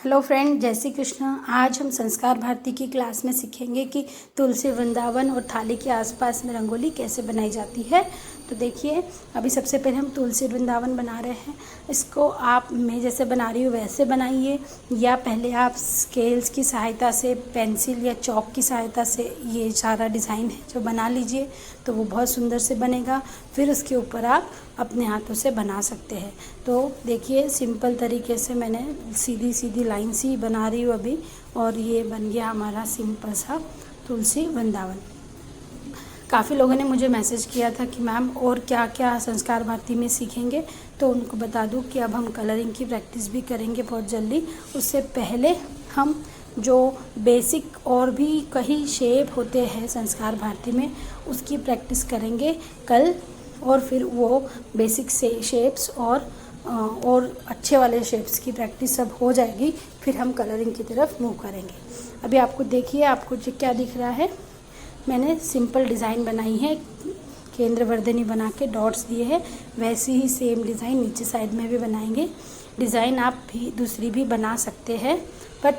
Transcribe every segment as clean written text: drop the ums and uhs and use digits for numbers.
Hello friend, जय श्री कृष्ण। आज हम संस्कार भारती की क्लास में सीखेंगे कि तुलसी वृंदावन और थाली के आसपास में रंगोली कैसे बनाई जाती है। तो देखिए, अभी सबसे पहले हम तुलसी वृंदावन बना रहे हैं। इसको आप मैं जैसे बना रही हूँ वैसे बनाइए, या पहले आप स्केल्स की सहायता से, पेंसिल या चॉक की सहायता से ये सारा डिज़ाइन है जो बना लीजिए, तो वो बहुत सुंदर से बनेगा। फिर उसके ऊपर आप अपने हाथों से बना सकते हैं। तो देखिए, सिंपल तरीके से मैंने सीधी सीधी लाइन सी बना रही हूँ अभी, और ये बन गया हमारा सिंपल सा तुलसी वृंदावन। काफ़ी लोगों ने मुझे मैसेज किया था कि मैम और क्या क्या संस्कार भारती में सीखेंगे, तो उनको बता दूं कि अब हम कलरिंग की प्रैक्टिस भी करेंगे बहुत जल्दी। उससे पहले हम जो बेसिक और भी कई शेप होते हैं संस्कार भारती में, उसकी प्रैक्टिस करेंगे कल, और फिर वो बेसिक से शेप्स और अच्छे वाले शेप्स की प्रैक्टिस सब हो जाएगी। फिर हम कलरिंग की तरफ मूव करेंगे। अभी आपको देखिए, आपको जो क्या दिख रहा है, मैंने सिंपल डिज़ाइन बनाई है, केंद्र वर्धिनी बना के डॉट्स दिए हैं। वैसी ही सेम डिज़ाइन नीचे साइड में भी बनाएंगे। डिज़ाइन आप भी दूसरी भी बना सकते हैं, बट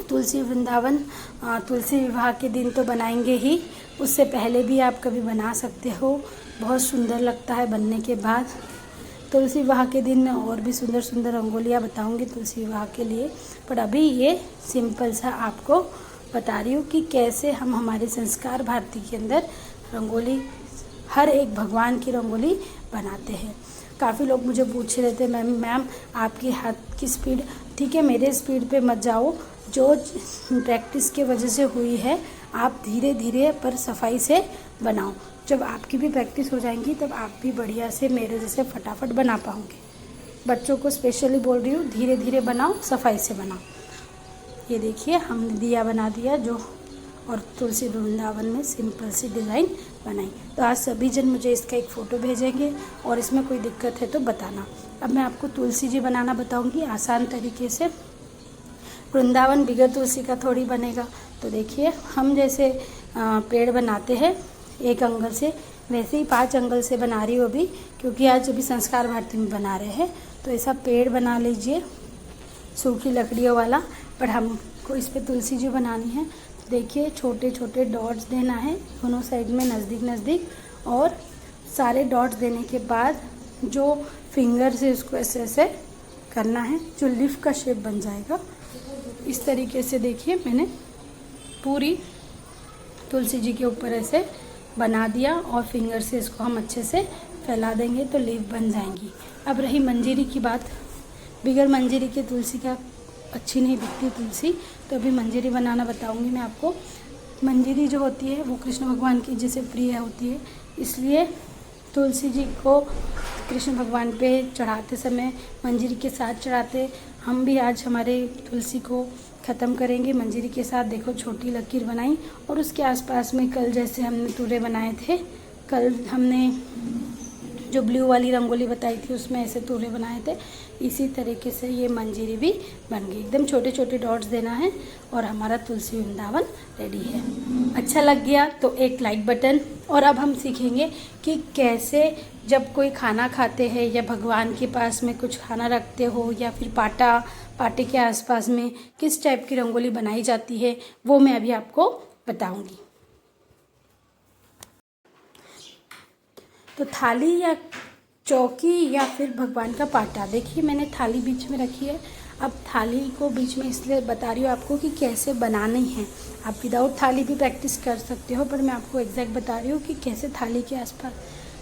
तुलसी वृंदावन तुलसी विवाह के दिन तो बनाएंगे ही, उससे पहले भी आप कभी बना सकते हो। बहुत सुंदर लगता है बनने के बाद। तुलसी विवाह के दिन और भी सुंदर सुंदर रंगोलियाँ बताऊंगी तुलसी विवाह के लिए, पर अभी ये सिंपल सा आपको बता रही हूँ कि कैसे हम हमारे संस्कार भारती के अंदर रंगोली, हर एक भगवान की रंगोली बनाते हैं। काफ़ी लोग मुझे पूछ रहे थे, मैम आपके हाथ की स्पीड, ठीक है मेरे स्पीड पे मत जाओ, जो प्रैक्टिस के वजह से हुई है आप धीरे धीरे पर सफाई से बनाओ। जब आपकी भी प्रैक्टिस हो जाएंगी तब आप भी बढ़िया से मेरे जैसे फटाफट बना पाओगे। बच्चों को स्पेशली बोल रही हूँ, धीरे धीरे बनाओ, सफाई से बनाओ। ये देखिए, हमने दिया बना दिया जो, और तुलसी वृंदावन में सिंपल सी डिज़ाइन बनाई। तो आज सभी जन मुझे इसका एक फ़ोटो भेजेंगे, और इसमें कोई दिक्कत है तो बताना। अब मैं आपको तुलसी जी बनाना बताऊंगी आसान तरीके से। वृंदावन बिगर तुलसी का थोड़ी बनेगा। तो देखिए, हम जैसे पेड़ बनाते हैं एक एंगल से, वैसे ही 5 एंगल से बना रही हूँ अभी, क्योंकि आज अभी संस्कार भारती में बना रहे हैं। तो ऐसा पेड़ बना लीजिए सूखी लकड़ियों वाला, पर हमको इस पर तुलसी जी बनानी है। तो देखिए, छोटे छोटे डॉट्स देना है दोनों साइड में, नज़दीक नज़दीक, और सारे डॉट्स देने के बाद जो फिंगर से उसको ऐसे ऐसे करना है, जो लीफ का शेप बन जाएगा। इस तरीके से देखिए, मैंने पूरी तुलसी जी के ऊपर ऐसे बना दिया, और फिंगर से इसको हम अच्छे से फैला देंगे तो लीफ बन जाएंगी। अब रही मंजीरी की बात, बिगर मंजीरी के तुलसी का अच्छी नहीं दिखती तुलसी, तो अभी मंजीरी बनाना बताऊंगी मैं आपको। मंजीरी जो होती है वो कृष्ण भगवान की जैसे प्रिय होती है, इसलिए तुलसी जी को कृष्ण भगवान पे चढ़ाते समय मंजीरी के साथ चढ़ाते। हम भी आज हमारे तुलसी को ख़त्म करेंगे मंजीरी के साथ। देखो, छोटी लकीर बनाई, और उसके आसपास में कल जैसे हमने तुरे बनाए थे, कल हमने जो ब्लू वाली रंगोली बताई थी उसमें ऐसे तुरे बनाए थे, इसी तरीके से ये मंजीरी भी बन गई। एकदम छोटे छोटे डॉट्स देना है, और हमारा तुलसी वृंदावन रेडी है। अच्छा लग गया तो एक लाइक बटन। और अब हम सीखेंगे कि कैसे जब कोई खाना खाते हैं, या भगवान के पास में कुछ खाना रखते हो, या फिर पाटे के आसपास में किस टाइप की रंगोली बनाई जाती है, वो मैं अभी आपको बताऊंगी। तो थाली या चौकी या फिर भगवान का पाटा, देखिए मैंने थाली बीच में रखी है। अब थाली को बीच में इसलिए बता रही हूँ आपको कि कैसे बनानी है। आप विदाउट थाली भी प्रैक्टिस कर सकते हो, पर मैं आपको एग्जैक्ट बता रही हूँ कि कैसे थाली के आसपास।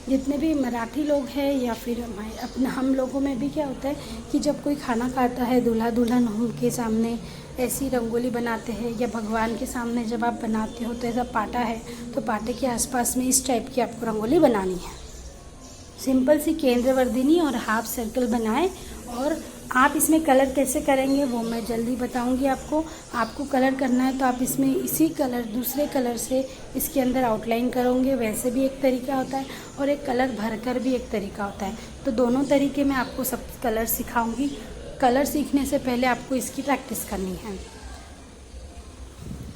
जितने भी मराठी लोग हैं, या फिर हम लोगों में भी क्या होता है कि जब कोई खाना खाता है, दूल्हा दुल्हन उनके सामने ऐसी रंगोली बनाते हैं, या भगवान के सामने जब आप बनाते हो तो ऐसा पाटा है, तो पाटे के आसपास में इस टाइप की आपको रंगोली बनानी है। सिंपल सी केंद्र वर्धिनी और हाफ सर्कल बनाएं। और आप इसमें कलर कैसे करेंगे वो मैं जल्दी बताऊंगी आपको। आपको कलर करना है तो आप इसमें इसी कलर, दूसरे कलर से इसके अंदर आउटलाइन करोगे, वैसे भी एक तरीका होता है, और एक कलर भरकर भी एक तरीका होता है। तो दोनों तरीके में आपको सब कलर सिखाऊंगी। कलर सीखने से पहले आपको इसकी प्रैक्टिस करनी है।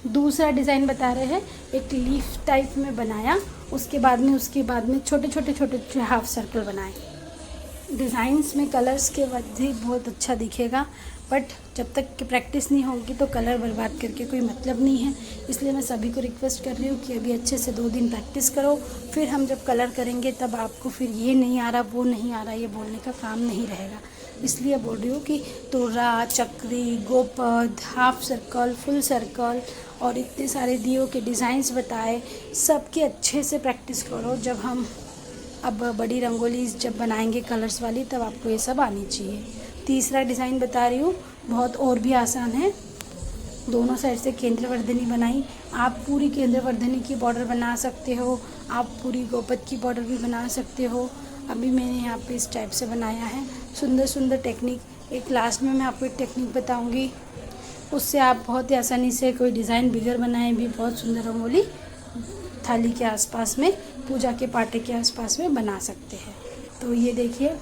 दूसरा डिज़ाइन बता रहे हैं, एक लीफ टाइप में बनाया, उसके बाद में छोटे छोटे हाफ सर्कल बनाए। डिज़ाइंस में कलर्स के वजह बहुत अच्छा दिखेगा, बट जब तक कि प्रैक्टिस नहीं होगी तो कलर बर्बाद करके कोई मतलब नहीं है। इसलिए मैं सभी को रिक्वेस्ट कर रही हूँ कि अभी अच्छे से 2 दिन प्रैक्टिस करो, फिर हम जब कलर करेंगे तब आपको फिर ये नहीं आ रहा, वो नहीं आ रहा, ये बोलने का काम नहीं रहेगा। इसलिए बोल रही हूँ कि तुर्रा, चक्री, Gopad, half circle, full circle और इतने सारे दियों के डिज़ाइंस बताए, सबके अच्छे से प्रैक्टिस करो। जब हम अब बड़ी रंगोली जब बनाएंगे कलर्स वाली तब आपको ये सब आनी चाहिए। तीसरा डिज़ाइन बता रही हूँ, बहुत और भी आसान है। दोनों साइड से केंद्रवर्धनी बनाई, आप पूरी केंद्रवर्धनी की बॉर्डर बना सकते हो, आप पूरी गोपद की बॉर्डर भी बना सकते हो। अभी मैंने यहाँ पे इस टाइप से बनाया है, सुंदर सुंदर टेक्निक। एक लास्ट में मैं आपको एक टेक्निक बताऊँगी, उससे आप बहुत ही आसानी से कोई डिज़ाइन बिगर बनाए भी बहुत सुंदर रंगोली थाली के आसपास में, पूजा के पाटे के आसपास में बना सकते हैं। तो ये देखिए,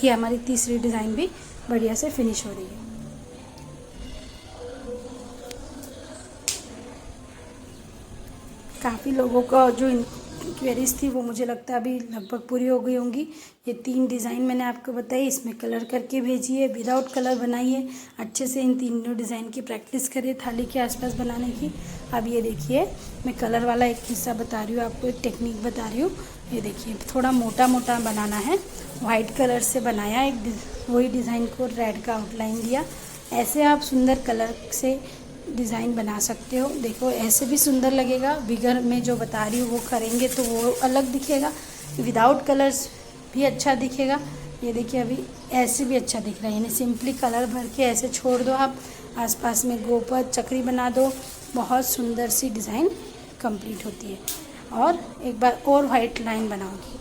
ये हमारी तीसरी डिज़ाइन भी बढ़िया से फिनिश हो रही है। काफ़ी लोगों का जो इंक्वायरीज़ थी वो मुझे लगता है अभी लगभग पूरी हो गई होंगी। ये 3 डिज़ाइन मैंने आपको बताई, इसमें कलर करके भेजिए, विदाउट कलर बनाइए, अच्छे से इन तीनों डिज़ाइन की प्रैक्टिस करिए थाली के आसपास बनाने की। अब ये देखिए, मैं कलर वाला एक हिस्सा बता रही हूँ आपको, एक टेक्निक बता रही हूँ। ये देखिए, थोड़ा मोटा मोटा बनाना है, वाइट कलर से बनाया, वही डिज़ाइन को रेड का आउटलाइन दिया। ऐसे आप सुंदर कलर से डिज़ाइन बना सकते हो। देखो ऐसे भी सुंदर लगेगा, बिगर में जो बता रही हूँ वो करेंगे तो वो अलग दिखेगा, विदाउट कलर्स भी अच्छा दिखेगा। ये देखिए, अभी ऐसे भी अच्छा दिख रहा है, यानी सिंपली कलर भर के ऐसे छोड़ दो, आप आसपास में गोपद चक्री बना दो, बहुत सुंदर सी डिज़ाइन कंप्लीट होती है। और एक बार और वाइट लाइन बनाऊंगी।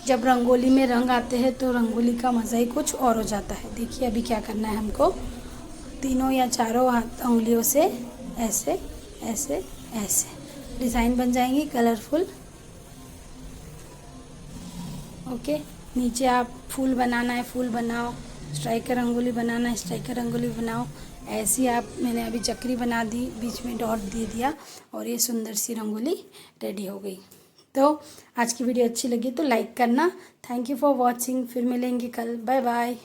जब रंगोली में रंग आते हैं तो रंगोली का मज़ा ही कुछ और हो जाता है। देखिए अभी क्या करना है हमको, तीनों या चारों हाथ उंगलियों से ऐसे ऐसे ऐसे डिज़ाइन बन जाएंगी कलरफुल। ओके, नीचे आप फूल बनाना है फूल बनाओ, स्ट्राइकर रंगोली बनाना है स्ट्राइकर रंगोली बनाओ। ऐसी आप, मैंने अभी चक्री बना दी, बीच में डॉट दे दिया और ये सुंदर सी रंगोली रेडी हो गई। तो आज की वीडियो अच्छी लगी तो लाइक करना। थैंक यू फॉर वॉचिंग, फिर मिलेंगे कल, बाय बाय।